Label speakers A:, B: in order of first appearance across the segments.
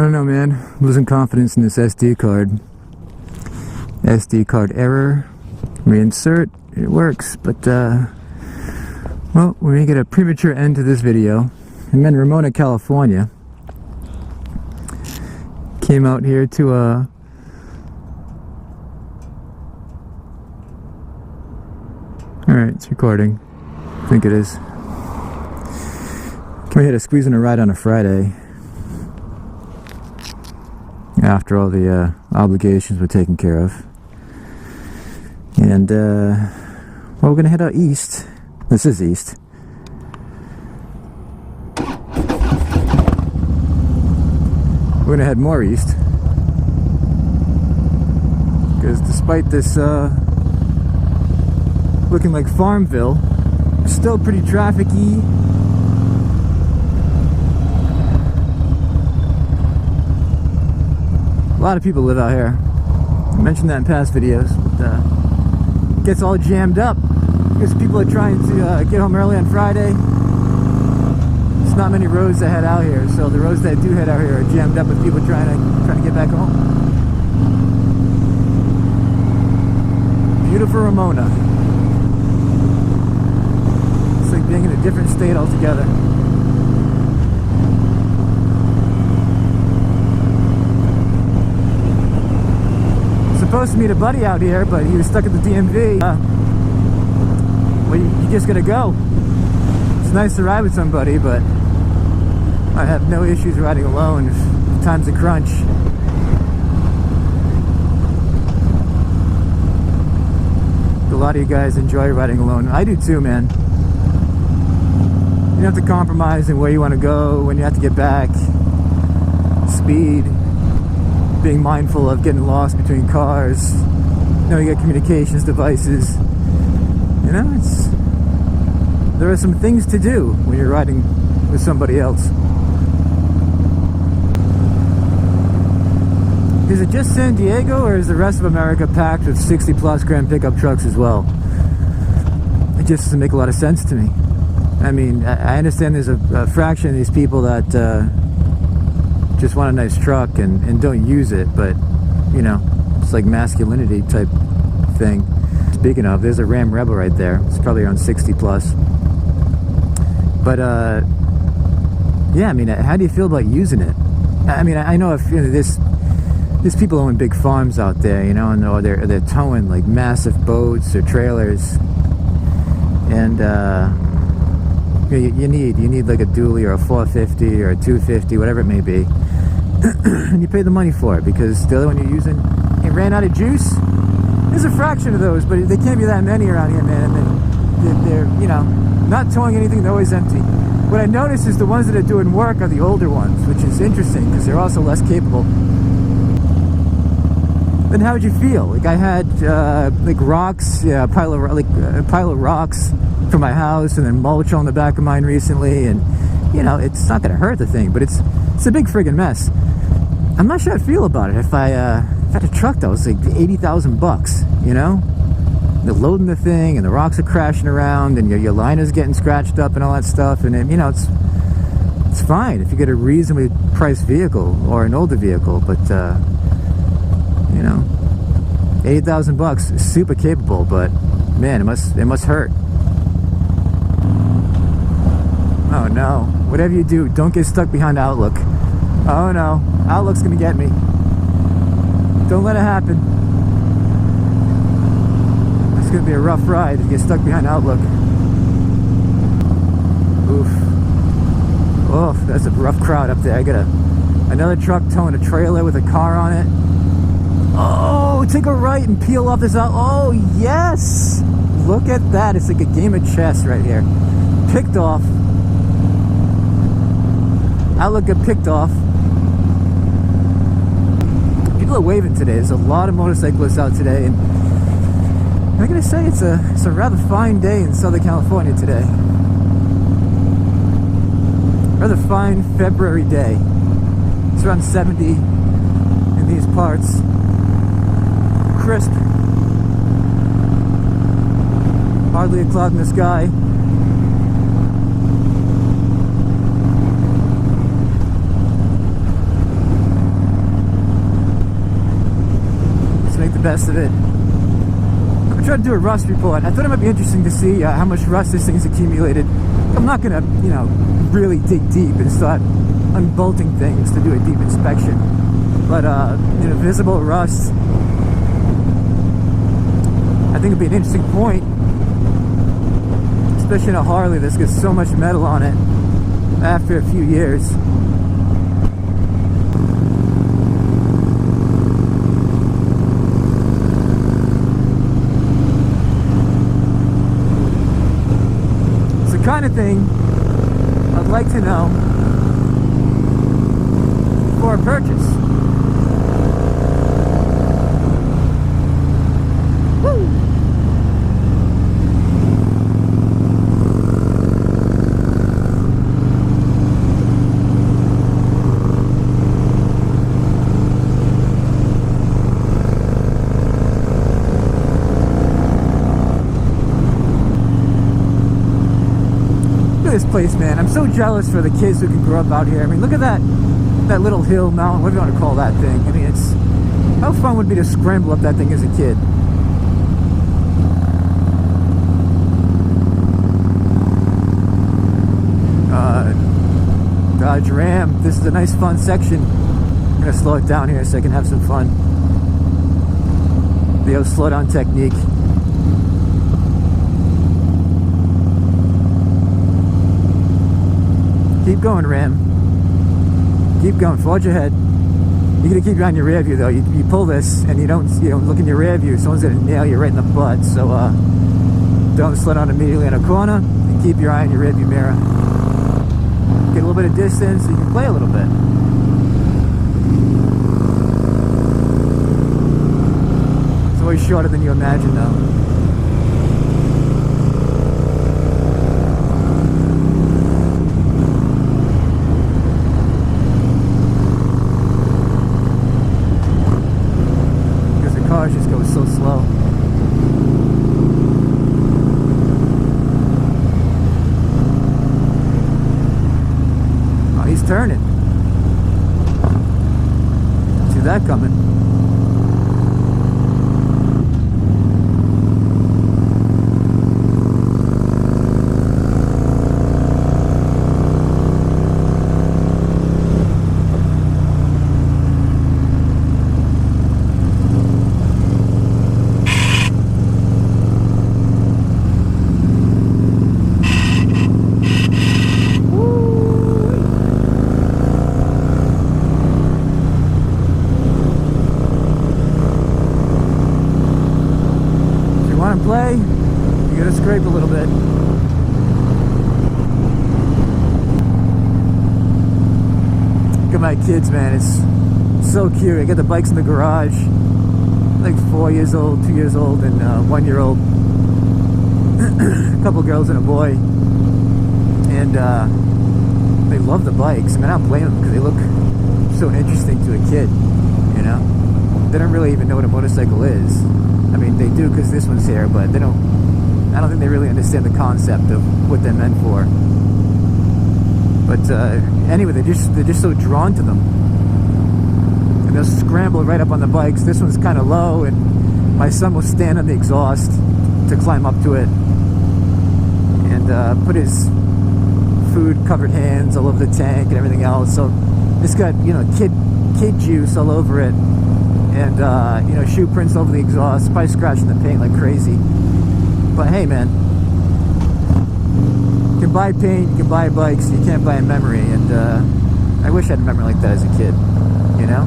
A: don't know, man. I'm losing confidence in this SD card. SD card error. Reinsert. It works, but well, we're gonna get a premature end to this video. I'm in Ramona, California. Came out here to alright, it's recording. I think it is. Came here to squeeze in a ride on a Friday. After all the obligations were taken care of. And well, we're gonna head out east. This is east. We're gonna head more east, because despite this looking like Farmville, it's still pretty traffic-y. A lot of people live out here. I mentioned that in past videos. But, it gets all jammed up because people are trying to get home early on Friday. There's not many roads that head out here, so the roads that do head out here are jammed up with people trying to get back home. Beautiful Ramona. It's like being in a different state altogether. Supposed to meet a buddy out here, but he was stuck at the DMV. Well, you just gotta go. It's nice to ride with somebody, but I have no issues riding alone if time's a crunch. A lot of you guys enjoy riding alone. I do too, man. You don't have to compromise in where you want to go, when you have to get back, speed, being mindful of getting lost between cars. You know, you got communications devices. You know, there are some things to do when you're riding with somebody else. Is it just San Diego, or is the rest of America packed with 60+ grand pickup trucks as well? It just doesn't make a lot of sense to me. I mean, I understand there's a fraction of these people that just want a nice truck and don't use it, but you know, it's like masculinity type thing. Speaking of, there's a Ram Rebel right there. It's probably around 60+. But yeah, I mean, how do you feel about using it? I mean, I know if you know, there's people owning big farms out there, you know, and they're towing like massive boats or trailers, and you need like a dually or a 450 or a 250, whatever it may be. And you pay the money for it, because the other one you're using, it ran out of juice. There's a fraction of those, but they can't be that many around here, man. And they're you know, not towing anything, they're always empty. What I noticed is the ones that are doing work are the older ones, which is interesting because they're also less capable. Then how would you feel? Like I had like rocks, yeah, a pile of rocks from my house, and then mulch on the back of mine recently, and you know, it's not gonna hurt the thing, but it's a big friggin' mess. I'm not sure I'd feel about it if I had a truck that was like $80,000, you know? They're loading the thing, and the rocks are crashing around, and your liner's getting scratched up and all that stuff, and then, you know, it's fine if you get a reasonably priced vehicle or an older vehicle, but you know, $80,000 is super capable, but man, it must hurt. Oh no, whatever you do, don't get stuck behind Outlook. Oh no, Outlook's gonna get me. Don't let it happen. It's gonna be a rough ride if you get stuck behind Outlook. Oof. Oh, that's a rough crowd up there. I got another truck towing a trailer with a car on it. Oh, take a right and peel off this out. Oh, yes! Look at that. It's like a game of chess right here. Picked off. Outlook got picked off. People are waving today. There's a lot of motorcyclists out today, and I'm gonna say it's a rather fine day in Southern California today. Rather fine February day. It's around 70 in these parts. Crisp. Hardly a cloud in the sky. the best of it. I'm trying to do a rust report. I thought it might be interesting to see how much rust this thing's accumulated. I'm not gonna, you know, really dig deep and start unbolting things to do a deep inspection. But, you know, visible rust, I think it'd be an interesting point. Especially in a Harley that's got so much metal on it after a few years. It's the kind of thing I'd like to know for a purchase. Woo! This place, man, I'm so jealous for the kids who can grow up out here. I mean, look at that little hill, mountain, what do you want to call that thing? I mean, it's, how fun would it be to scramble up that thing as a kid? Dodge Ram, this is a nice fun section. I'm gonna slow it down here so I can have some fun. The old slow down technique. Keep going, Ram. Keep going. Forge ahead. You're gonna keep you on your rear view though. You pull this and you don't look in your rear view. Someone's gonna nail you right in the butt. So don't slow down immediately in a corner. And keep your eye on your rear view mirror. Get a little bit of distance so you can play a little bit. It's always shorter than you imagine though. Just goes so slow. Oh, he's turning. See that coming. Play, you gotta scrape a little bit. Look at my kids, man, it's so cute. I got the bikes in the garage, like 4 years old, 2 years old, and 1 year old. A couple girls and a boy, and they love the bikes. I mean, I don't blame them because they look so interesting to a kid, you know. They don't really even know what a motorcycle is. I mean, they do because this one's here, but they don't, I don't think they really understand the concept of what they're meant for. But anyway, they're just so drawn to them. And they'll scramble right up on the bikes. This one's kind of low, and my son will stand on the exhaust to climb up to it. And put his food-covered hands all over the tank and everything else. So it's got, you know, kid juice all over it. And, you know, shoe prints over the exhaust, probably scratching the paint like crazy. But hey, man, you can buy paint, you can buy bikes, you can't buy a memory. And I wish I had a memory like that as a kid, you know?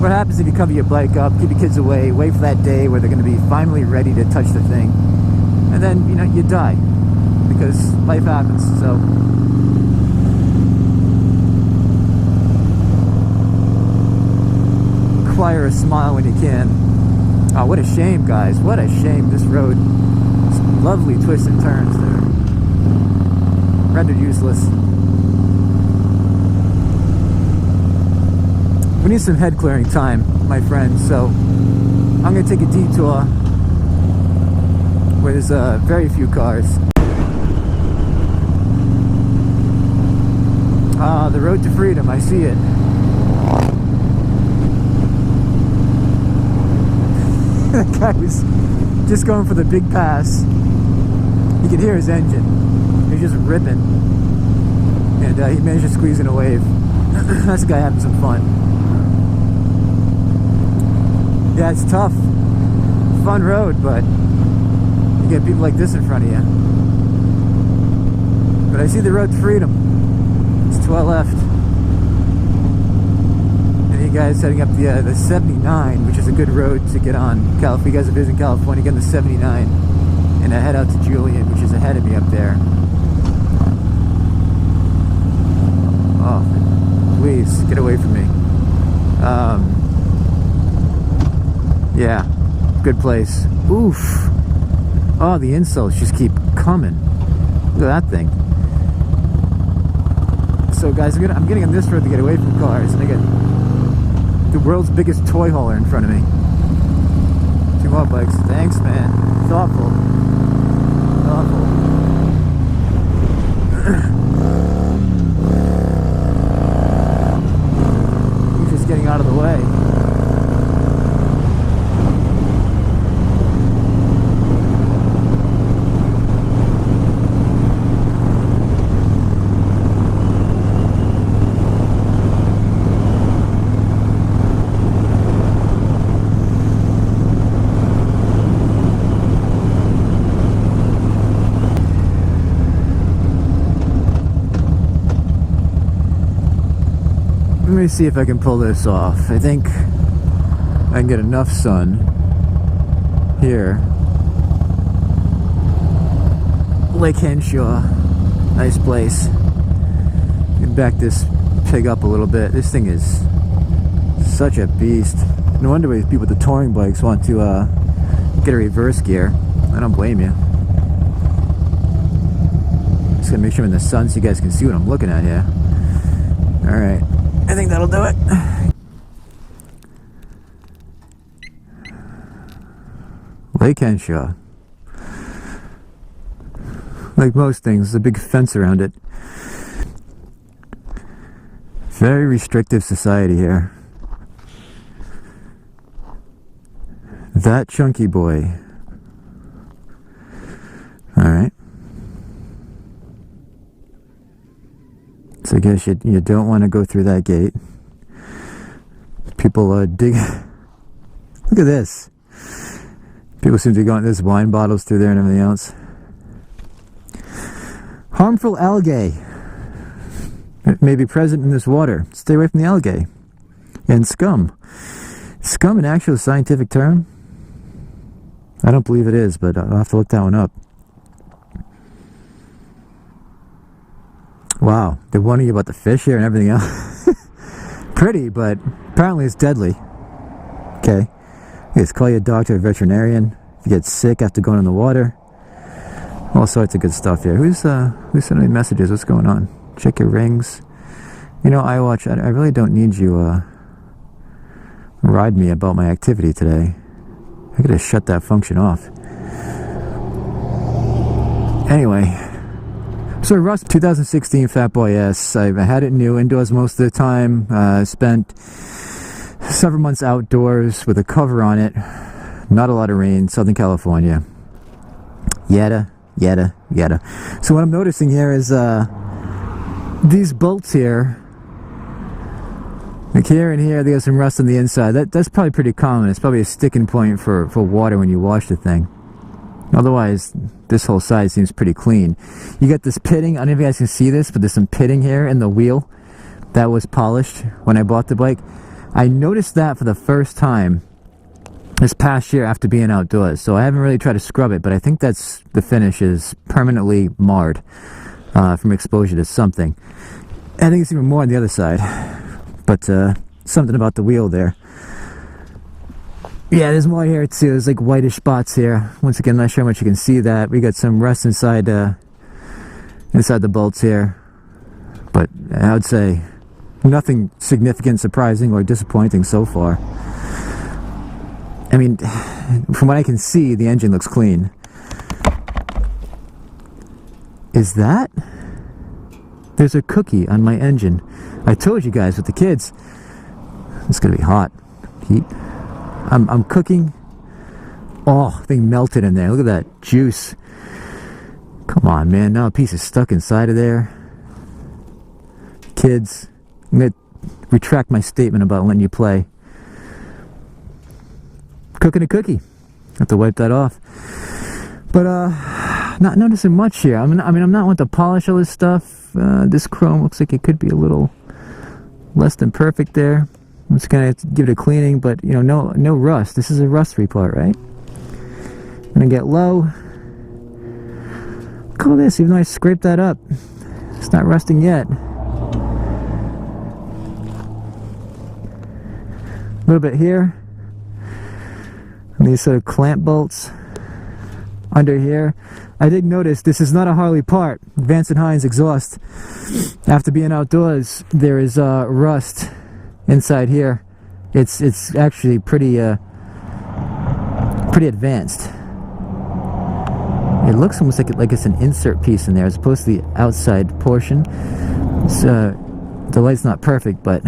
A: What happens if you cover your bike up, keep your kids away, wait for that day where they're going to be finally ready to touch the thing, and then, you know, you die because life happens. So acquire a smile when you can. Oh, what a shame, guys. What a shame. This road, some lovely twists and turns there. Rendered useless. We need some head clearing time, my friends, so I'm going to take a detour where there's very few cars. Ah, the road to freedom, I see it. That guy was just going for the big pass. You could hear his engine. He was just ripping. And he managed to squeeze in a wave. That's a guy having some fun. Yeah, it's tough. Fun road, but you get people like this in front of you. But I see the road to freedom. It's to our left. And you guys heading up the 79, which is a good road to get on. If you guys are visiting California, get on the 79. And I head out to Julian, which is ahead of me up there. Oh, please, get away from me. Yeah, good place. Oof. Oh, the insults just keep coming. Look at that thing. So guys, I'm getting on this road to get away from cars, and I get the world's biggest toy hauler in front of me. 2 more bikes. Thanks, man. Thoughtful. Thoughtful. He's just getting out of the way. Let me see if I can pull this off. I think I can get enough sun here. Lake Henshaw, nice place. Can back this pig up a little bit. This thing is such a beast. No wonder why people with the touring bikes want to get a reverse gear. I don't blame you. Just gonna make sure I'm in the sun so you guys can see what I'm looking at here. All right. I think that'll do it. Lake Henshaw. Like most things, there's a big fence around it. Very restrictive society here. That chunky boy. Alright. So I guess you don't want to go through that gate. People dig. Look at this. People seem to be going, there's wine bottles through there and everything else. Harmful algae. It may be present in this water. Stay away from the algae. And scum. Scum an actual scientific term? I don't believe it is, but I'll have to look that one up. Wow, they're warning you about the fish here and everything else. Pretty, but apparently it's deadly. Okay. Just call your doctor or veterinarian if you get sick after going in the water. All sorts of good stuff here. Who's sending me messages? What's going on? Check your rings. You know, iWatch, I really don't need you ride me about my activity today. I could have shut that function off. Anyway. So Russ, 2016 Fat Boy S. I had it new, indoors most of the time. Spent several months outdoors with a cover on it. Not a lot of rain, Southern California. Yada, yada, yada. So what I'm noticing here is these bolts here. Like here and here, they got some rust on the inside. That's probably pretty common. It's probably a sticking point for water when you wash the thing. Otherwise, this whole side seems pretty clean. You got this pitting. I don't know if you guys can see this, but there's some pitting here in the wheel that was polished when I bought the bike. I noticed that for the first time this past year after being outdoors. So I haven't really tried to scrub it, but I think that's the finish is permanently marred from exposure to something. I think it's even more on the other side, but something about the wheel there. Yeah, there's more here too. There's like whitish spots here. Once again, not sure how much you can see that. We got some rust inside the bolts here, but I would say nothing significant, surprising, or disappointing so far. I mean, from what I can see, the engine looks clean. Is that? There's a cookie on my engine. I told you guys with the kids, it's gonna be hot. Heat. I'm cooking Oh, thing melted in there. Look at that juice. Come on, man. Now a piece is stuck inside of there. Kids, I'm going to retract my statement about letting you play. Cooking a cookie. Have to wipe that off. But, not noticing much here. I mean, I'm not wanting to polish all this stuff. This chrome looks like it could be a little less than perfect there. I'm just gonna give it a cleaning, but you know, no rust. This is a rust-free part, right? I'm gonna get low. Look at all this, even though I scraped that up. It's not rusting yet. A little bit here. And these sort of clamp bolts under here. I did notice this is not a Harley part. Vance & Hines exhaust. After being outdoors, there is rust inside here. It's actually pretty advanced. It looks almost like it's an insert piece in there as opposed to the outside portion. It's, the light's not perfect, but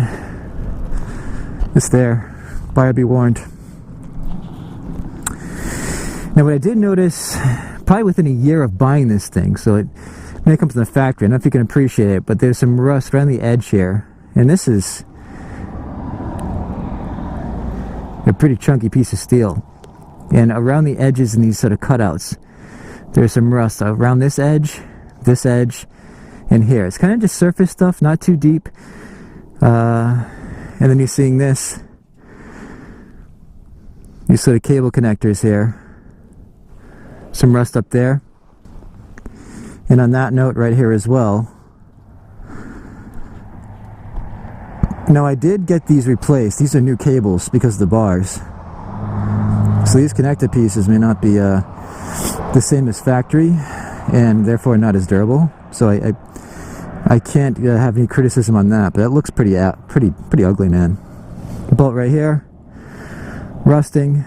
A: it's there. Buyer be warned. Now what I did notice, probably within a year of buying this thing, so when it comes to the factory, I don't know if you can appreciate it, but there's some rust around the edge here. And this is a pretty chunky piece of steel. And around the edges and these sort of cutouts, there's some rust around this edge, and here. It's kind of just surface stuff, not too deep. And then you're seeing this. These sort of cable connectors here. Some rust up there. And on that note right here as well. Now I did get these replaced. These are new cables because of the bars. So these connector pieces may not be the same as factory and therefore not as durable. So I can't have any criticism on that, but that looks pretty ugly, man. The bolt right here, rusting.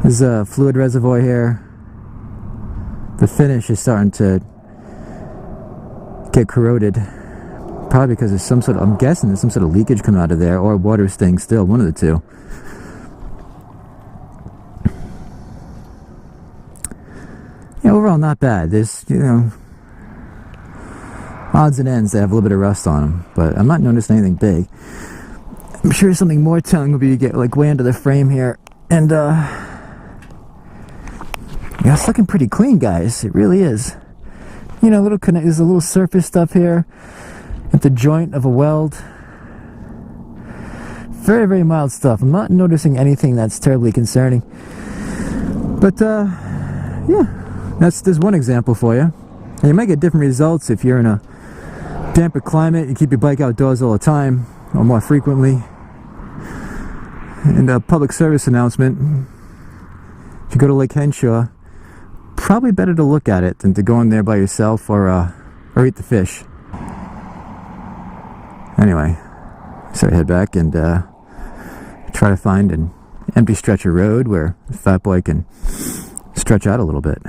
A: There's a fluid reservoir here. The finish is starting to get corroded. Probably because there's some sort of, I'm guessing there's some sort of leakage coming out of there, or water staying still, one of the two. Yeah, overall not bad. There's, you know, odds and ends that have a little bit of rust on them, but I'm not noticing anything big. I'm sure something more telling would be to get like way under the frame here, and yeah, it's looking pretty clean, guys. It really is. You know, there's a little surface stuff here at the joint of a weld. Very, very mild stuff. I'm not noticing anything that's terribly concerning. But, yeah, there's one example for you. And you might get different results if you're in a damper climate, you keep your bike outdoors all the time, or more frequently. And a public service announcement, if you go to Lake Henshaw, probably better to look at it than to go in there by yourself or eat the fish. Anyway, so I head back and try to find an empty stretch of road where the Fat Boy can stretch out a little bit.